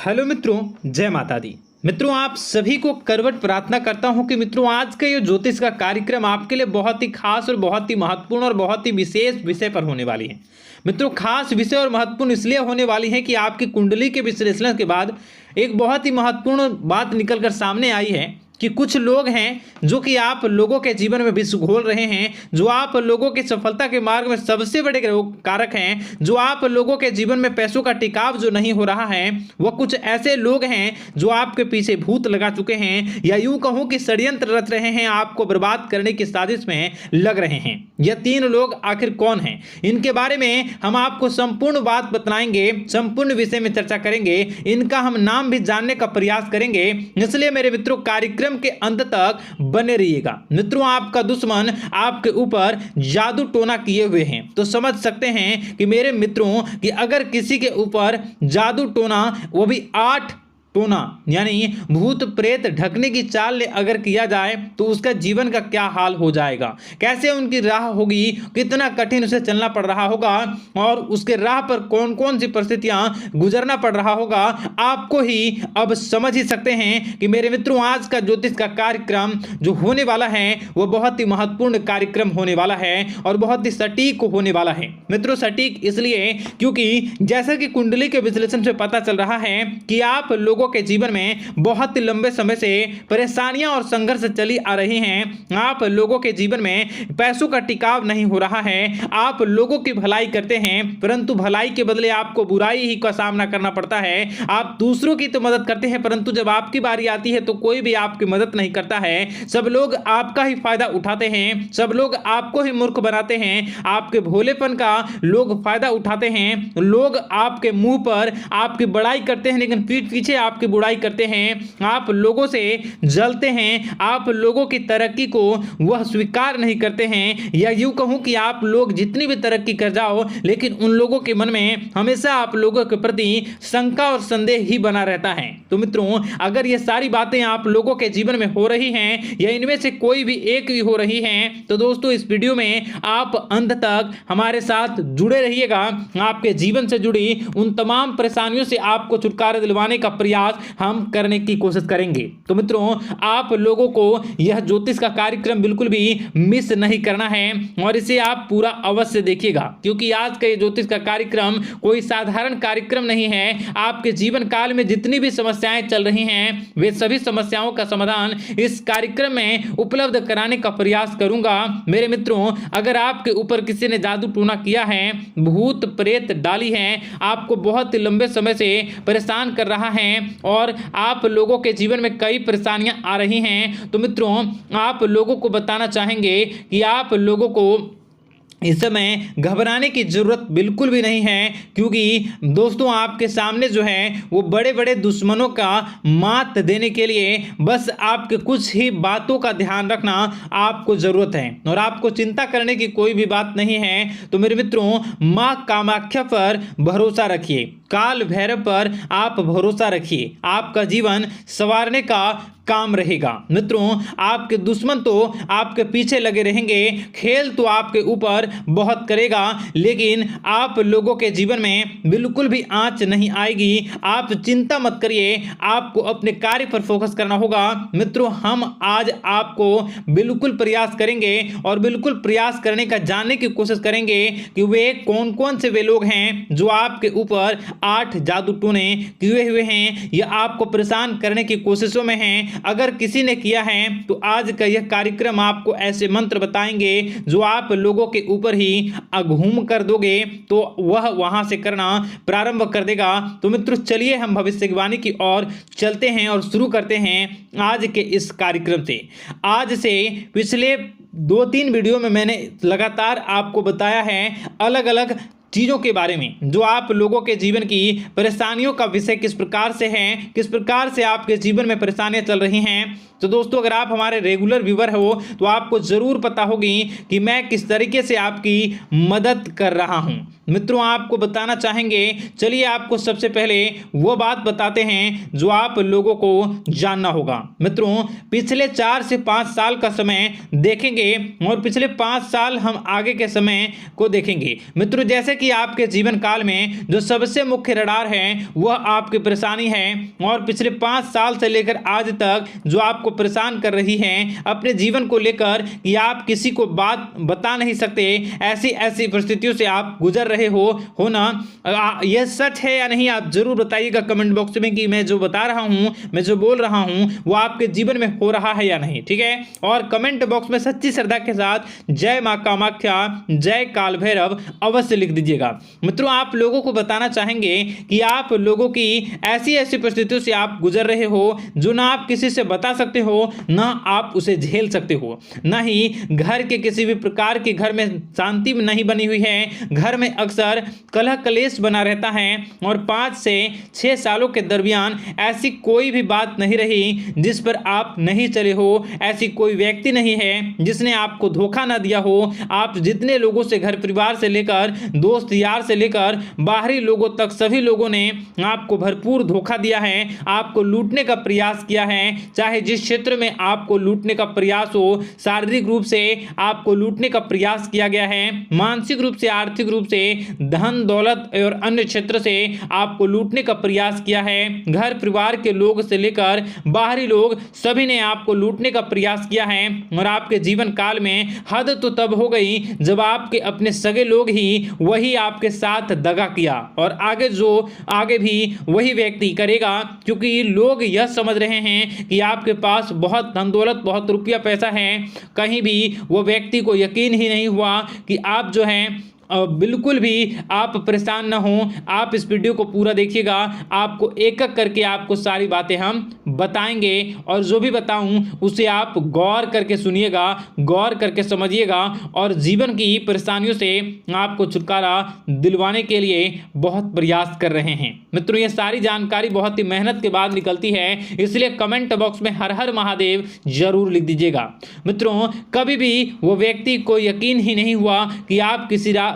Hello मित्रों, जय माता दी। मित्रों, आप सभी को करवट प्रार्थना करता हूं कि मित्रों आज का ये ज्योतिष का कार्यक्रम आपके लिए बहुत ही खास और बहुत ही महत्वपूर्ण और बहुत ही विशेष विषय पर होने वाली है। मित्रों, खास विषय और महत्वपूर्ण इसलिए होने वाली है कि आपकी कुंडली के विश्लेषण के बाद एक बहुत ही महत्वपूर्ण बात निकलकर सामने आई है कि कुछ लोग हैं जो कि आप लोगों के जीवन में विष घोल रहे हैं, जो आप लोगों की सफलता के मार्ग में सबसे बड़े कारक हैं, जो आप लोगों के जीवन में पैसों का टिकाव जो नहीं हो रहा है, वह कुछ ऐसे लोग हैं जो आपके पीछे भूत लगा चुके हैं या यूं कहूं कि षड्यंत्र रच रहे हैं, आपको बर्बाद करने की साजिश में लग रहे हैं। यह तीन लोग आखिर कौन हैं, इनके बारे में हम आपको संपूर्ण बात बताएंगे, संपूर्ण विषय में चर्चा करेंगे, इनका हम नाम भी जानने का प्रयास करेंगे। इसलिए मेरे मित्रों, कार्यक्रम के अंत तक बने रहिएगा। मित्रों, आपका दुश्मन आपके ऊपर जादू टोना किए हुए हैं, तो समझ सकते हैं कि मेरे मित्रों कि अगर किसी के ऊपर जादू टोना, वो भी 8 टोना यानी भूत प्रेत ढकने की चाल ले अगर किया जाए तो उसका जीवन का क्या हाल हो जाएगा, कैसे उनकी राह होगी, कितना कठिन उसे चलना पड़ रहा होगा और उसके राह पर कौन कौन सी परिस्थितियां गुजरना पड़ रहा होगा, आपको ही अब समझ ही सकते हैं कि मेरे मित्रों आज का ज्योतिष का कार्यक्रम जो होने वाला है वह बहुत ही महत्वपूर्ण कार्यक्रम होने वाला है और बहुत ही सटीक होने वाला है। मित्रों, सटीक इसलिए क्योंकि जैसा कि कुंडली के विश्लेषण से पता चल रहा है कि आप लोगों के जीवन में बहुत ही लंबे समय से परेशानियां और संघर्ष चली आ रही हैं। आप लोगों के जीवन में पैसों का टिकाव नहीं हो रहा है। आप लोगों की भलाई करते हैं परंतु भलाई के बदले आपको बुराई ही का सामना करना पड़ता है। आप दूसरों की तो मदद करते हैं परंतु जब आपकी बारी आती है तो कोई भी आपकी मदद नहीं करता है। सब लोग आपका ही फायदा उठाते हैं, सब लोग आपको ही मूर्ख बनाते हैं, आपके भोलेपन का लोग फायदा उठाते हैं। लोग आपके मुंह पर आपकी बड़ाई करते हैं लेकिन पीठ पीछे आपकी बुराई करते हैं। आप लोगों से जलते हैं, आप लोगों की तरक्की को वह स्वीकार नहीं करते हैं, या यूं कहूं कि आप लोग जितनी भी तरक्की कर जाओ लेकिन उन लोगों के मन में हमेशा आप लोगों के प्रति शंका और संदेह ही बना रहता है। तो मित्रों, अगर ये सारी बातें आप लोगों के जीवन में हो रही हैं या इनमें से कोई भी एक भी हो रही हैं तो दोस्तों इस वीडियो में आप अंत तक हमारे साथ जुड़े रहिएगा। आपके जीवन से जुड़ी उन तमाम परेशानियों से आपको छुटकारा दिलवाने का प्रयास हम करने की कोशिश करेंगे। तो मित्रों, आप लोगों को यह ज्योतिष का कार्यक्रम बिल्कुल भी मिस नहीं करना है और इसे आप पूरा अवश्य देखिएगा, क्योंकि आज का ये ज्योतिष का कार्यक्रम कोई साधारण कार्यक्रम नहीं है। आपके जीवन काल में जितनी भी समस्याएं चल रही हैं वे सभी समस्याओं का समाधान इस कार्यक्रम में उपलब्ध कराने का प्रयास करूंगा। मेरे मित्रों, अगर आपके ऊपर किसी ने जादू टोना किया है, भूत प्रेत डाली है, आपको बहुत लंबे समय से परेशान कर रहा है और आप लोगों के जीवन में कई परेशानियां आ रही हैं, तो मित्रों आप लोगों को बताना चाहेंगे कि आप लोगों को इस समय घबराने की जरूरत बिल्कुल भी नहीं है, क्योंकि दोस्तों आपके सामने जो है वो बड़े बड़े दुश्मनों का मात देने के लिए बस आपके कुछ ही बातों का ध्यान रखना आपको जरूरत है और आपको चिंता करने की कोई भी बात नहीं है। तो मेरे मित्रों, मां कामाख्या पर भरोसा रखिए, काल भैरव पर आप भरोसा रखिए, आपका जीवन संवारने का काम रहेगा। मित्रों, आपके दुश्मन तो आपके पीछे लगे रहेंगे, खेल तो आपके ऊपर बहुत करेगा लेकिन आप लोगों के जीवन में बिल्कुल भी आंच नहीं आएगी। आप चिंता मत करिए, आपको अपने कार्य पर फोकस करना होगा। मित्रों, हम आज आपको बिल्कुल प्रयास करेंगे और बिल्कुल प्रयास करने का जानने की कोशिश करेंगे कि वे कौन कौन से वे लोग हैं जो आपके ऊपर 8 जादू टोने किए हुए हैं या आपको परेशान करने की कोशिशों में हैं। अगर किसी ने किया है तो आज का यह कार्यक्रम आपको ऐसे मंत्र बताएंगे जो आप लोगों के ऊपर ही अघूम कर दोगे तो वह वहां से करना प्रारंभ कर देगा। तो मित्रों, चलिए हम भविष्यवाणी की ओर चलते हैं और शुरू करते हैं आज के इस कार्यक्रम से। आज से पिछले 2-3 वीडियो में मैंने लगातार आपको बताया है अलग अलग चीज़ों के बारे में, जो आप लोगों के जीवन की परेशानियों का विषय किस प्रकार से है, किस प्रकार से आपके जीवन में परेशानियां चल रही हैं, तो दोस्तों अगर आप हमारे रेगुलर व्यूवर हो तो आपको जरूर पता होगी कि मैं किस तरीके से आपकी मदद कर रहा हूं। मित्रों आपको बताना चाहेंगे, चलिए आपको सबसे पहले वो बात बताते हैं जो आप लोगों को जानना होगा। मित्रों पिछले 4 से 5 साल का समय देखेंगे और पिछले 5 साल हम आगे के समय को देखेंगे। मित्रों जैसे कि आपके जीवन काल में जो सबसे मुख्य रडार है वह आपकी परेशानी है, और पिछले 5 साल से लेकर आज तक जो आपको परेशान कर रही है अपने जीवन को लेकर कि आप किसी को बात बता नहीं सकते, ऐसी ऐसी परिस्थितियों से आप गुजर रहे हो ना। यह सच है या नहीं आप जरूर बताइएगा कमेंट बॉक्स में कि मैं जो बता रहा हूं, मैं जो बोल रहा हूं वो आपके जीवन में हो रहा है या नहीं, ठीक है। और कमेंट बॉक्स में सच्ची श्रद्धा के साथ जय मां कामाख्या, जय काल भैरव अवश्य लिख दीजिएगा। मित्रों आप लोगों को बताना चाहेंगे कि आप लोगों की ऐसी ऐसी परिस्थितियों से आप गुजर रहे हो जो ना आप किसी से बता सकते हो ना आप उसे झेल सकते हो, ना ही घर के किसी भी प्रकार के घर में शांति नहीं बनी हुई है, घर में अक्सर कलह कलेश बना रहता है, और 5 से 6 सालों के दरमियान ऐसी कोई भी बात नहीं रही जिस पर आप नहीं चले हो, ऐसी कोई व्यक्ति नहीं है जिसने आपको धोखा ना दिया हो। आप जितने लोगों से घर परिवार से लेकर दोस्त यार से लेकर बाहरी लोगों तक सभी लोगों ने आपको भरपूर धोखा दिया है, आपको लूटने का प्रयास किया है। चाहे जिस क्षेत्र में आपको लूटने का प्रयास हो, शारीरिक रूप से आपको लूटने का प्रयास किया गया है, मानसिक रूप से आर्थिक रूप से धन दौलत और अन्य क्षेत्र से आपको लूटने का प्रयास किया है। घर परिवार के लोग से लेकर बाहरी लोग सभी ने आपको लूटने का प्रयास किया है, और आपके जीवन काल में हद तो तब हो गई जब आपके अपने सगे लोग ही वही आपके साथ दगा किया, और आगे भी वही व्यक्ति करेगा, क्योंकि लोग यह समझ रहे हैं कि आपके पास बहुत धन दौलत बहुत रुपया पैसा है। कहीं भी वो व्यक्ति को यकीन ही नहीं हुआ कि आप जो हैं बिल्कुल भी आप परेशान ना हो। आप इस वीडियो को पूरा देखिएगा, आपको एक एक करके आपको सारी बातें हम बताएंगे, और जो भी बताऊं उसे आप गौर करके सुनिएगा, गौर करके समझिएगा, और जीवन की परेशानियों से आपको छुटकारा दिलवाने के लिए बहुत प्रयास कर रहे हैं। मित्रों ये सारी जानकारी बहुत ही मेहनत के बाद निकलती है, इसलिए कमेंट बॉक्स में हर हर महादेव जरूर लिख दीजिएगा। मित्रों कभी भी वो व्यक्ति को यकीन ही नहीं हुआ कि आप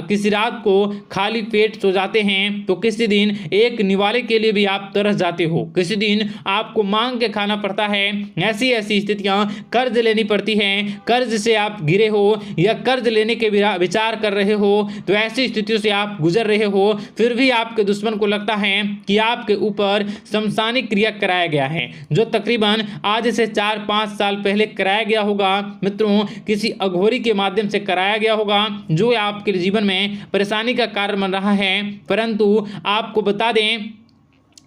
किसी रात को खाली पेट सो जाते हैं, तो किसी दिन एक निवाले के लिए भी आप तरस जाते हो, किसी दिन आपको मांग के खाना पड़ता है। ऐसी ऐसी स्थितियां कर्ज लेनी पड़ती हैं, कर्ज से आप घिरे हो या कर्ज लेने के विचार कर रहे हो, तो ऐसी स्थितियों से आप गुजर रहे हो, फिर भी आपके दुश्मन को लगता है कि आपके ऊपर शमशानी क्रिया कराया गया है, जो तकरीबन आज से 4-5 साल पहले कराया गया होगा। मित्रों किसी अघोरी के माध्यम से कराया गया होगा, जो आपके जीवन में परेशानी का कारण बन रहा है। परंतु आपको बता दें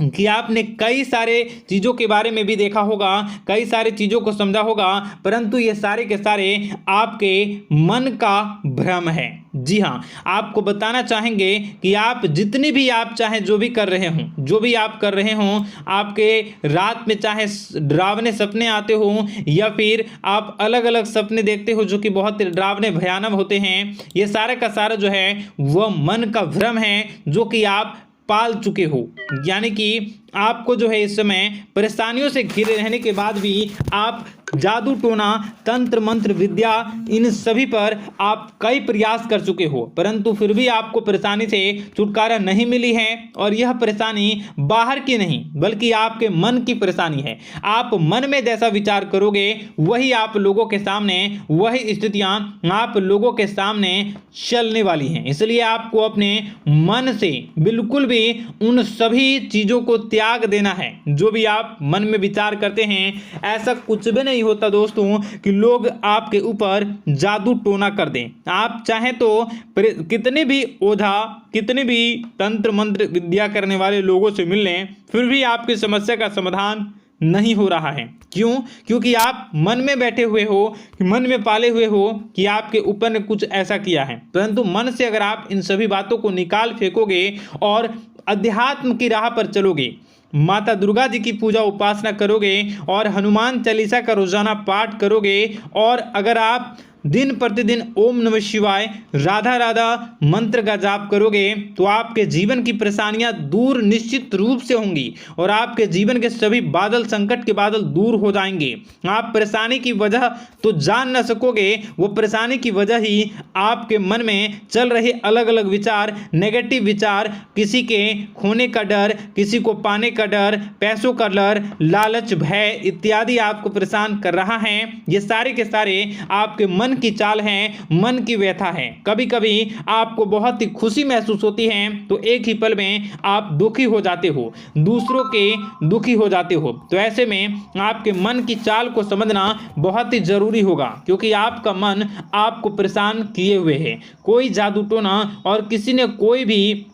कि आपने कई सारे चीज़ों के बारे में भी देखा होगा, कई सारी चीज़ों को समझा होगा, परंतु ये सारे के सारे आपके मन का भ्रम है। जी हाँ आपको बताना चाहेंगे कि आप जितनी भी आप चाहे जो भी कर रहे हों, जो भी आप कर रहे हों, आपके रात में चाहे डरावने सपने आते हों या फिर आप अलग अलग सपने देखते हो जो कि बहुत डरावने भयानक होते हैं, ये सारा का सारा जो है वह मन का भ्रम है जो कि आप पाल चुके हो। यानी कि आपको जो है इस समय परेशानियों से घिरे रहने के बाद भी आप जादू टोना तंत्र मंत्र विद्या इन सभी पर आप कई प्रयास कर चुके हो, परंतु फिर भी आपको परेशानी से छुटकारा नहीं मिली है। और यह परेशानी बाहर की नहीं बल्कि आपके मन की परेशानी है। आप मन में जैसा विचार करोगे वही आप लोगों के सामने, वही स्थितियां आप लोगों के सामने चलने वाली हैं। इसलिए आपको अपने मन से बिल्कुल भी उन सभी चीज़ों को त्याग देना है जो भी आप मन में विचार करते हैं। ऐसा कुछ भी नहीं होता दोस्तों कि लोग आपके ऊपर जादू टोना कर दें। आप चाहें तो कितने भी ओझा, कितने भी तंत्र मंत्र विद्या करने वाले लोगों से मिल लें, फिर भी आपकी समस्या का समाधान नहीं हो रहा है। क्यों? क्योंकि आप मन में बैठे हुए हो, मन में पाले हुए हो कि आपके ऊपर ने कुछ ऐसा किया है। परंतु मन से अगर आप इन सभी बातों को निकाल फेंकोगे और अध्यात्म की राह पर चलोगे, माता दुर्गा जी की पूजा उपासना करोगे और हनुमान चालीसा का रोजाना पाठ करोगे, और अगर आप दिन प्रतिदिन ओम नमः शिवाय, राधा राधा मंत्र का जाप करोगे तो आपके जीवन की परेशानियां दूर निश्चित रूप से होंगी और आपके जीवन के सभी बादल, संकट के बादल दूर हो जाएंगे। आप परेशानी की वजह तो जान न सकोगे, वो परेशानी की वजह ही आपके मन में चल रहे अलग अलग विचार, नेगेटिव विचार, किसी के खोने का डर, किसी को पाने का डर, पैसों का डर, लालच, भय इत्यादि आपको परेशान कर रहा है। ये सारे के सारे आपके मन की चाल हैं, मन की व्यथा है। कभी कभी आपको बहुत ही खुशी महसूस होती है तो एक ही पल में आप दुखी हो जाते हो, दूसरों के दुखी हो जाते हो। तो ऐसे में आपके मन की चाल को समझना बहुत ही जरूरी होगा, क्योंकि आपका मन आपको परेशान किए हुए है। कोई जादू टोना और किसी ने कोई भी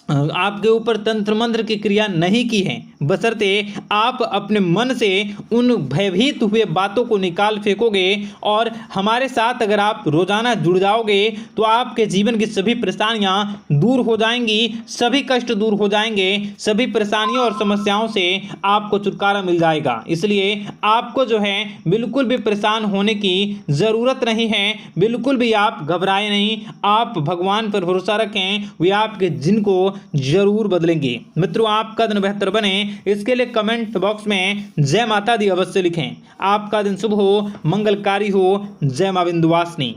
आपके ऊपर तंत्र मंत्र की क्रिया नहीं की है, बशर्ते आप अपने मन से उन भयभीत हुए बातों को निकाल फेंकोगे और हमारे साथ अगर आप रोजाना जुड़ जाओगे तो आपके जीवन की सभी परेशानियां दूर हो जाएंगी, सभी कष्ट दूर हो जाएंगे, सभी परेशानियों और समस्याओं से आपको छुटकारा मिल जाएगा। इसलिए आपको जो है बिल्कुल भी परेशान होने की ज़रूरत नहीं है, बिल्कुल भी आप घबराए नहीं। आप भगवान पर भरोसा रखें, वे आपके दिन को जरूर बदलेंगे। मित्रों, आपका दिन बेहतर बने इसके लिए कमेंट बॉक्स में जय माता दी अवश्य लिखें। आपका दिन शुभ हो, मंगलकारी हो। जय मां विंध्यवासिनी।